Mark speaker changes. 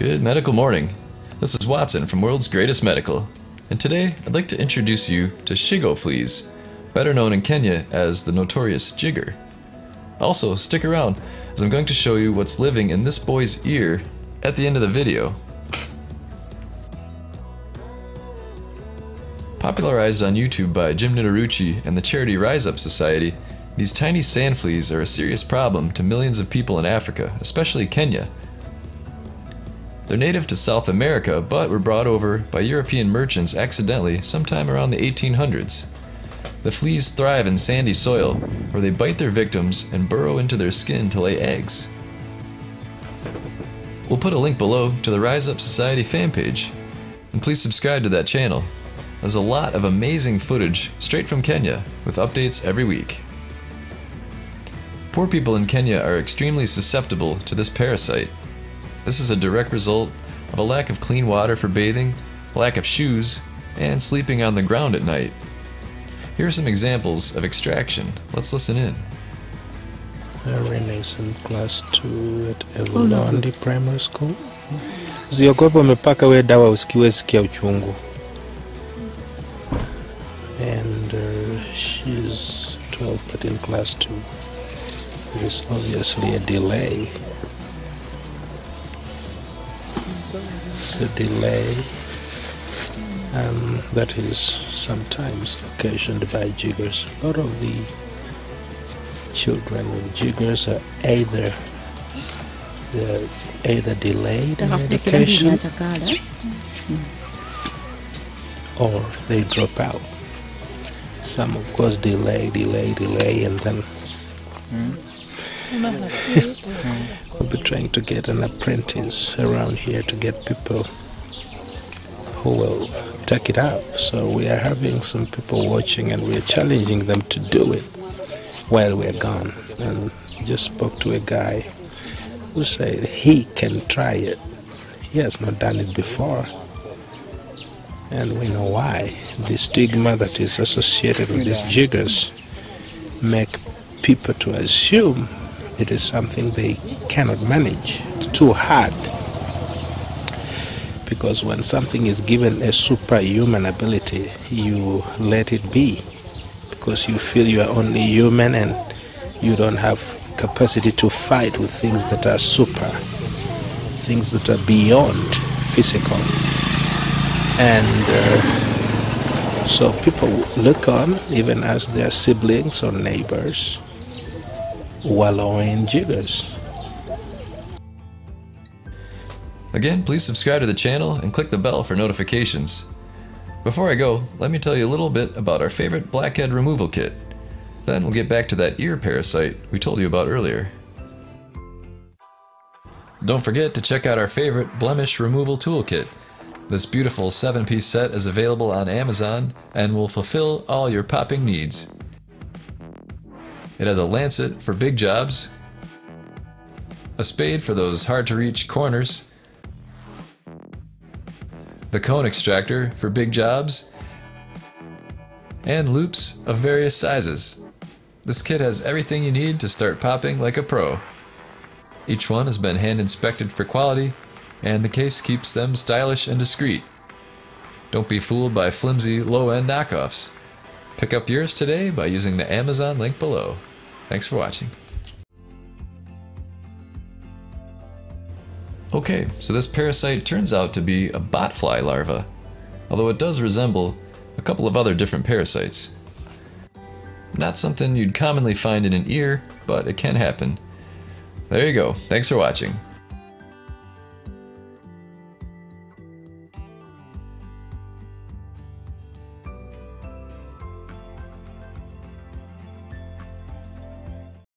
Speaker 1: Good medical morning. This is Watson from World's Greatest Medical, and today I'd like to introduce you to shigo fleas, better known in Kenya as the notorious jigger. Also, stick around as I'm going to show you what's living in this boy's ear at the end of the video. Popularized on YouTube by Jim Nduruchi and the charity Rise Up Society, these tiny sand fleas are a serious problem to millions of people in Africa, especially Kenya. They're native to South America, but were brought over by European merchants accidentally sometime around the 1800s. The fleas thrive in sandy soil, where they bite their victims and burrow into their skin to lay eggs. We'll put a link below to the Rise Up Society fan page, and please subscribe to that channel. There's a lot of amazing footage straight from Kenya, with updates every week. Poor people in Kenya are extremely susceptible to this parasite. This is a direct result of a lack of clean water for bathing, lack of shoes, and sleeping on the ground at night. Here are some examples of extraction. Let's listen in.
Speaker 2: Irene is in class 2 at Evulandi Primary School. Ziogopa umepaka we dawa usikiwe sikia uchungu. And she's 12 but in class 2. There is obviously a delay. It's a delay that is sometimes occasioned by jiggers. A lot of the children with jiggers are either delayed in education or they drop out. Some of course delay and then we'll be trying to get an apprentice around here to get people who will take it up. So we are having some people watching and we are challenging them to do it while we're gone. And just spoke to a guy who said he can try it. He has not done it before. And we know why. The stigma that is associated with these jiggers make people to assume it is something they cannot manage. It's too hard. Because when something is given a superhuman ability, you let it be. Because you feel you are only human and you don't have capacity to fight with things that are super, things that are beyond physical. And so people look on, even as their siblings or neighbors, wallow in jiggers.
Speaker 1: Again, please subscribe to the channel and click the bell for notifications. Before I go, let me tell you a little bit about our favorite blackhead removal kit. Then we'll get back to that ear parasite we told you about earlier. Don't forget to check out our favorite blemish removal toolkit. This beautiful 7-piece set is available on Amazon and will fulfill all your popping needs. It has a lancet for big jobs, a spade for those hard-to-reach corners, the cone extractor for big jobs, and loops of various sizes. This kit has everything you need to start popping like a pro. Each one has been hand inspected for quality, and the case keeps them stylish and discreet. Don't be fooled by flimsy, low-end knockoffs. Pick up yours today by using the Amazon link below. Thanks for watching. Okay, so this parasite turns out to be a botfly larva, although it does resemble a couple of other different parasites. Not something you'd commonly find in an ear, but it can happen. There you go. Thanks for watching.